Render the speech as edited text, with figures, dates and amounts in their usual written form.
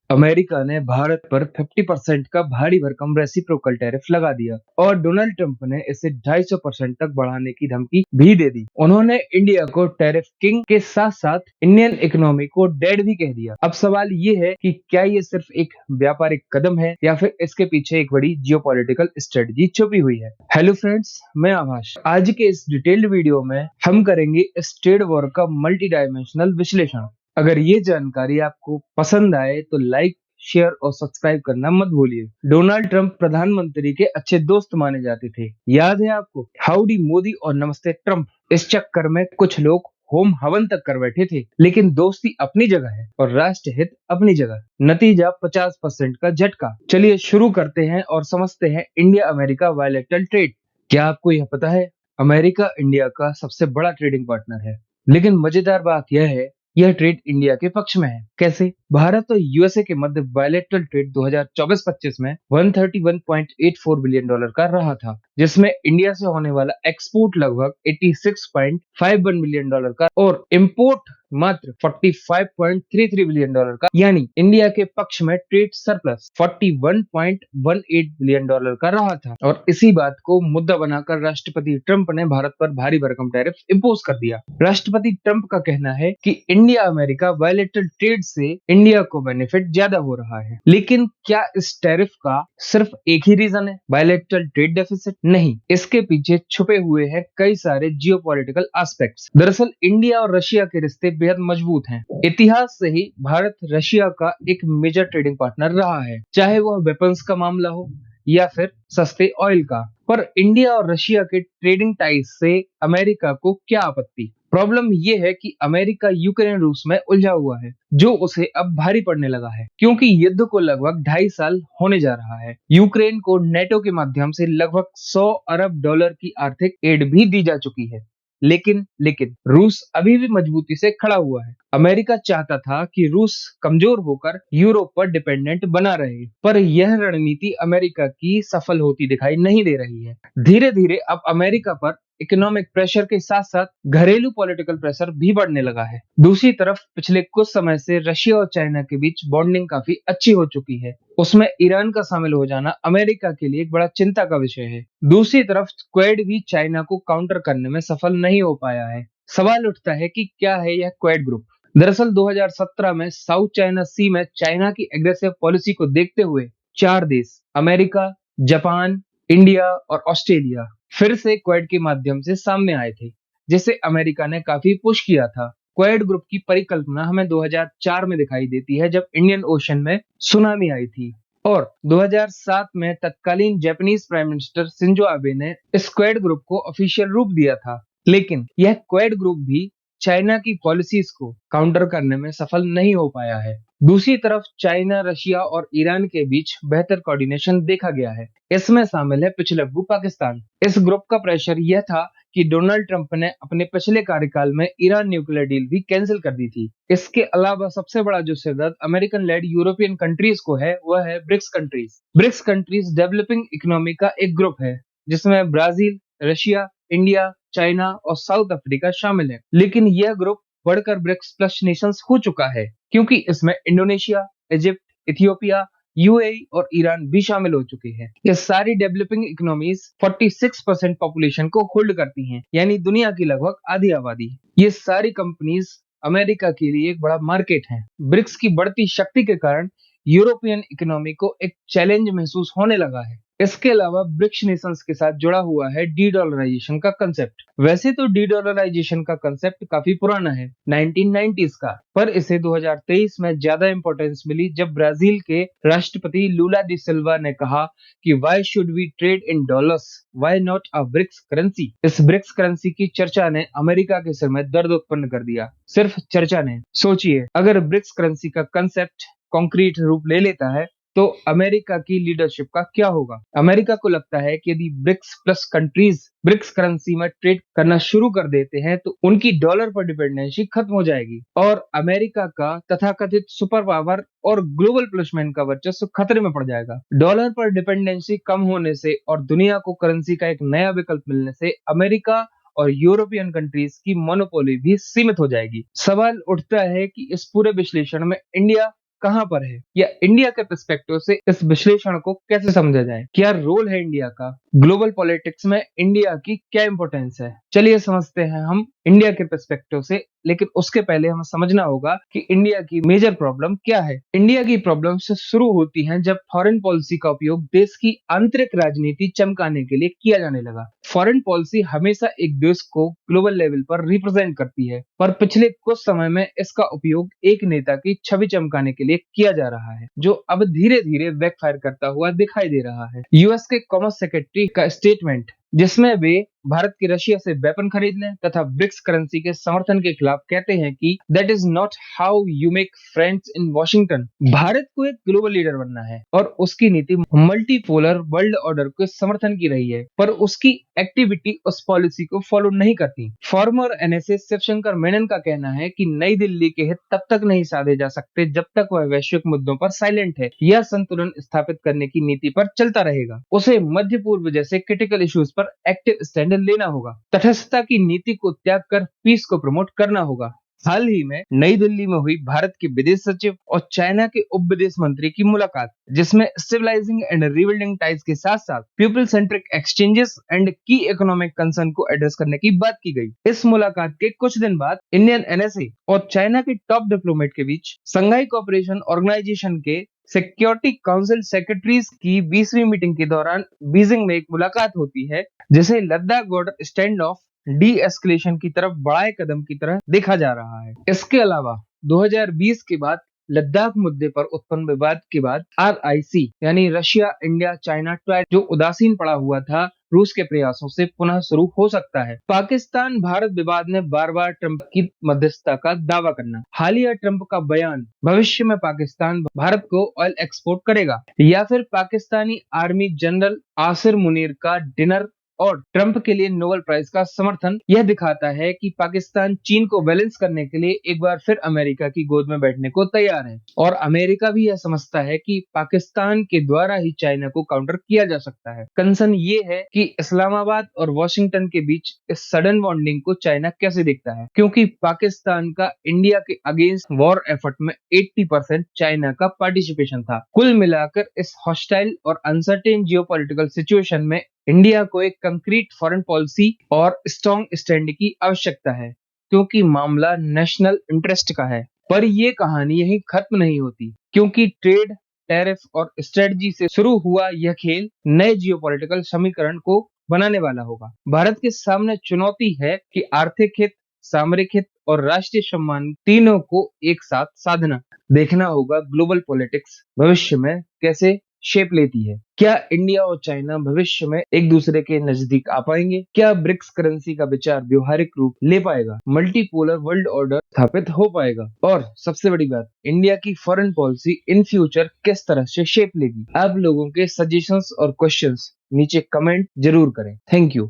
America ने भारत पर 50% का भारी भरकम रेसिप्रोकल टैरिफ लगा दिया और डोनाल्ड ट्रंप ने इसे 250% तक बढ़ाने की धमकी भी दे दी। उन्होंने इंडिया को टैरिफ किंग के साथ साथ इंडियन इकोनॉमी को डेड भी कह दिया। अब सवाल ये है कि क्या ये सिर्फ एक व्यापारिक कदम है या फिर इसके पीछे एक बड़ी जियोपॉलिटिकल स्ट्रेटजी छुपी हुई है। हेलो फ्रेंड्स, मैं आभाष। आज के इस डिटेल्ड वीडियो में हम करेंगे इस ट्रेड वॉर का मल्टी डायमेंशनल विश्लेषण। अगर ये जानकारी आपको पसंद आए तो लाइक, शेयर और सब्सक्राइब करना मत भूलिए। डोनाल्ड ट्रंप प्रधानमंत्री के अच्छे दोस्त माने जाते थे, याद है आपको? हाउडी मोदी और नमस्ते ट्रंप, इस चक्कर में कुछ लोग होम हवन तक कर बैठे थे। लेकिन दोस्ती अपनी जगह है और राष्ट्र हित अपनी जगह। नतीजा 50% का झटका। चलिए शुरू करते हैं और समझते हैं इंडिया अमेरिका बायलैटरल ट्रेड। क्या आपको यह पता है, अमेरिका इंडिया का सबसे बड़ा ट्रेडिंग पार्टनर है। लेकिन मजेदार बात यह है, यह ट्रेड इंडिया के पक्ष में है। कैसे? भारत और यूएसए के मध्य बायलैटरल ट्रेड 2024-25 में 131.84 बिलियन डॉलर का रहा था, जिसमें इंडिया से होने वाला एक्सपोर्ट लगभग 86.51 बिलियन डॉलर का और इंपोर्ट मात्र 45.33 बिलियन डॉलर का, यानी इंडिया के पक्ष में ट्रेड सरप्लस 41.18 बिलियन डॉलर का रहा था। और इसी बात को मुद्दा बनाकर राष्ट्रपति ट्रंप ने भारत पर भारी भरकम टैरिफ इम्पोज कर दिया। राष्ट्रपति ट्रंप का कहना है कि इंडिया अमेरिका बायलैटरल ट्रेड से इंडिया को बेनिफिट ज्यादा हो रहा है। लेकिन क्या इस टैरिफ का सिर्फ एक ही रीजन है, बायलैटरल ट्रेड डेफिसिट? नहीं, इसके पीछे छुपे हुए हैं कई सारे जियोपॉलिटिकल एस्पेक्ट्स। दरअसल इंडिया और रशिया के रिश्ते बेहद मजबूत हैं। इतिहास से ही भारत रशिया का एक मेजर ट्रेडिंग पार्टनर रहा है, चाहे वह वेपन्स का मामला हो या फिर सस्ते ऑयल का। पर इंडिया और रशिया के ट्रेडिंग टाइज से अमेरिका को क्या आपत्ति? प्रॉब्लम ये है कि अमेरिका यूक्रेन रूस में उलझा हुआ है, जो उसे अब भारी पड़ने लगा है, क्योंकि युद्ध को लगभग 2.5 साल होने जा रहा है। यूक्रेन को नेटो के माध्यम से लगभग 100 अरब डॉलर की आर्थिक एड भी दी जा चुकी है। लेकिन रूस अभी भी मजबूती से खड़ा हुआ है। अमेरिका चाहता था कि रूस कमजोर होकर यूरोप पर डिपेंडेंट बना रहे, पर यह रणनीति अमेरिका की सफल होती दिखाई नहीं दे रही है। धीरे धीरे अब अमेरिका पर इकोनॉमिक प्रेशर के साथ साथ घरेलू पॉलिटिकल प्रेशर भी बढ़ने लगा है। दूसरी तरफ पिछले कुछ समय से रशिया और चाइना के बीच बॉन्डिंग काफी अच्छी हो चुकी है। उसमें ईरान का शामिल हो जाना अमेरिका के लिए एक बड़ा चिंता का विषय है। दूसरी तरफ क्वेड भी चाइना को काउंटर करने में सफल नहीं हो पाया है। सवाल उठता है कि क्या है यह क्वेड ग्रुप? दरअसल 2017 में साउथ चाइना सी में चाइना की एग्रेसिव पॉलिसी को देखते हुए 4 देश, अमेरिका, जापान, इंडिया और ऑस्ट्रेलिया, फिर से क्वेड के माध्यम से सामने आए थे, जिसे अमेरिका ने काफी पुश किया था। क्वेड ग्रुप की परिकल्पना हमें 2004 में दिखाई देती है, जब इंडियन ओशन में सुनामी आई थी। और 2007 में तत्कालीन Japanese prime minister Shinzo Abe ने इस क्वेड ग्रुप को ऑफिशियल रूप दिया था। लेकिन यह क्वेड ग्रुप भी चाइना की पॉलिसीज को काउंटर करने में सफल नहीं हो पाया है। दूसरी तरफ चाइना, रशिया और ईरान के बीच बेहतर कोऑर्डिनेशन देखा गया है। इसमें शामिल है पिछलग्गू पाकिस्तान। इस ग्रुप का प्रेशर यह था कि डोनाल्ड ट्रंप ने अपने पिछले कार्यकाल में ईरान न्यूक्लियर डील भी कैंसिल कर दी थी। इसके अलावा सबसे बड़ा जो सिरदर्द अमेरिकन लेड यूरोपियन कंट्रीज को है, वह है BRICS countries. BRICS countries developing economy का एक ग्रुप है, जिसमें ब्राजील, रशिया, इंडिया, चाइना और साउथ अफ्रीका शामिल है। लेकिन यह ग्रुप बढ़कर ब्रिक्स प्लस नेशंस हो चुका है, क्योंकि इसमें इंडोनेशिया, इजिप्ट, इथियोपिया, यूएई और ईरान भी शामिल हो चुके हैं। ये सारी डेवलपिंग इकोनॉमीज 46% पॉपुलेशन को होल्ड करती हैं, यानी दुनिया की लगभग आधी आबादी। ये सारी कंपनीज अमेरिका के लिए एक बड़ा मार्केट है। ब्रिक्स की बढ़ती शक्ति के कारण यूरोपियन इकोनॉमी को एक चैलेंज महसूस होने लगा है। इसके अलावा ब्रिक्स नेशंस के साथ जुड़ा हुआ है डी डॉलराइजेशन का कंसेप्ट। वैसे तो डी डॉलराइजेशन का कंसेप्ट काफी पुराना है, 1990s का, पर इसे 2023 में ज्यादा इंपॉर्टेंस मिली जब ब्राजील के राष्ट्रपति लूला डी सिल्वा ने कहा कि why should we trade in dollars, why not a BRICS currency. इस ब्रिक्स करेंसी की चर्चा ने अमेरिका के सिर में दर्द उत्पन्न कर दिया। सिर्फ चर्चा ने। सोचिए, अगर ब्रिक्स करेंसी का कंसेप्ट कॉन्क्रीट रूप ले लेता है तो अमेरिका की लीडरशिप का क्या होगा? अमेरिका को लगता है कि यदि BRICS plus countries BRICS currency में ट्रेड करना शुरू कर देते हैं तो उनकी डॉलर पर डिपेंडेंसी खत्म हो जाएगी और अमेरिका का तथाकथित सुपर पावर और ग्लोबल प्लसमैन का वर्चस्व खतरे में पड़ जाएगा। डॉलर पर डिपेंडेंसी कम होने से और दुनिया को करेंसी का एक नया विकल्प मिलने से अमेरिका और यूरोपियन कंट्रीज की मोनोपोली भी सीमित हो जाएगी। सवाल उठता है कि इस पूरे विश्लेषण में इंडिया कहां पर है, या इंडिया के पर्सपेक्टिव से इस विश्लेषण को कैसे समझा जाए। क्या रोल है इंडिया का ग्लोबल पॉलिटिक्स में, इंडिया की क्या इंपॉर्टेंस है। चलिए समझते हैं हम इंडिया के पर्सपेक्टिव से, लेकिन उसके पहले हमें समझना होगा कि इंडिया की मेजर प्रॉब्लम क्या है। इंडिया की प्रॉब्लम से शुरू होती हैं जब फॉरेन पॉलिसी का उपयोग देश की आंतरिक राजनीति चमकाने के लिए किया जाने लगा। फॉरेन पॉलिसी हमेशा एक देश को ग्लोबल लेवल पर रिप्रेजेंट करती है, पर पिछले कुछ समय में इसका उपयोग एक नेता की छवि चमकाने के लिए किया जा रहा है, जो अब धीरे धीरे बैकफायर करता हुआ दिखाई दे रहा है। यूएस के कॉमर्स सेक्रेटरी का स्टेटमेंट, जिसमें वे भारत की रशिया से वेपन खरीदने तथा ब्रिक्स करेंसी के समर्थन के खिलाफ कहते हैं कि that is not how you make friends in Washington. Bharat को एक ग्लोबल लीडर बनना है और उसकी नीति मल्टीपोलर वर्ल्ड ऑर्डर के समर्थन की रही है, पर उसकी एक्टिविटी उस पॉलिसी को फॉलो नहीं करती। फॉर्मर एनएसए शिवशंकर मेनन का कहना है कि नई दिल्ली के हित तब तक नहीं साधे जा सकते जब तक वह वैश्विक मुद्दों पर साइलेंट है या संतुलन स्थापित करने की नीति पर चलता रहेगा। उसे मध्य पूर्व जैसे क्रिटिकल इश्यूज पर एक्टिव स्टैंड लेना होगा। तटस्थता की नीति को त्याग कर पीस को प्रमोट करना होगा। हाल ही में नई दिल्ली में हुई भारत के विदेश सचिव और चाइना के उप विदेश मंत्री की मुलाकात, जिसमें स्टेबलाइजिंग एंड रिबिल्डिंग टाइज के साथ साथ पीपल सेंट्रिक एक्सचेंजेस एंड की इकोनॉमिक कंसर्न को एड्रेस करने की बात की गई। इस मुलाकात के कुछ दिन बाद इंडियन एनएसए और चाइना के टॉप डिप्लोमेट के बीच संघाई कोऑपरेशन ऑर्गेनाइजेशन के सिक्योरिटी काउंसिल सेक्रेटरीज की 20वीं मीटिंग के दौरान बीजिंग में एक मुलाकात होती है, जिसे Ladakh border stand of D escalation की तरफ बढ़ाए कदम की तरह देखा जा रहा है। इसके अलावा 2020 के बाद लद्दाख मुद्दे पर उत्पन्न विवाद के बाद RIC यानी रशिया इंडिया चाइना ट्राइड, जो उदासीन पड़ा हुआ था, रूस के प्रयासों से पुनः शुरू हो सकता है। पाकिस्तान भारत विवाद में बार बार ट्रंप की मध्यस्थता का दावा करना, हालिया ट्रंप का बयान, भविष्य में पाकिस्तान भारत को ऑयल एक्सपोर्ट करेगा, या फिर पाकिस्तानी आर्मी जनरल आसिर मुनीर का डिनर और ट्रंप के लिए नोबेल प्राइज का समर्थन, यह दिखाता है कि पाकिस्तान चीन को बैलेंस करने के लिए एक बार फिर अमेरिका की गोद में बैठने को तैयार है, और अमेरिका भी यह समझता है कि पाकिस्तान के द्वारा ही चाइना को काउंटर किया जा सकता है। कंसर्न ये है कि इस्लामाबाद और वॉशिंगटन के बीच इस सडन बॉन्डिंग को चाइना कैसे देखता है, क्योंकि पाकिस्तान का इंडिया के अगेंस्ट वॉर एफर्ट में 80% चाइना का पार्टिसिपेशन था। कुल मिलाकर इस हॉस्टाइल और अनसर्टेन जियोपॉलिटिकल सिचुएशन में इंडिया को एक कंक्रीट फॉरेन पॉलिसी और स्ट्रॉन्ग स्टैंड की आवश्यकता है, क्योंकि मामला नेशनल इंटरेस्ट का है। पर ये कहानी यहीं खत्म नहीं होती, क्योंकि ट्रेड, टैरिफ और स्ट्रेटजी से शुरू हुआ यह खेल नए जियोपॉलिटिकल समीकरण को बनाने वाला होगा। भारत के सामने चुनौती है कि आर्थिक हित, सामरिक हित और राष्ट्रीय सम्मान तीनों को एक साथ साधना। देखना होगा ग्लोबल पॉलिटिक्स भविष्य में कैसे शेप लेती है। क्या इंडिया और चाइना भविष्य में एक दूसरे के नजदीक आ पाएंगे? क्या ब्रिक्स करेंसी का विचार व्यवहारिक रूप ले पाएगा? मल्टीपोलर वर्ल्ड ऑर्डर स्थापित हो पाएगा? और सबसे बड़ी बात, इंडिया की फॉरेन पॉलिसी इन फ्यूचर किस तरह से शेप लेगी? आप लोगों के सजेशंस और क्वेश्चंस नीचे कमेंट जरूर करें। Thank you.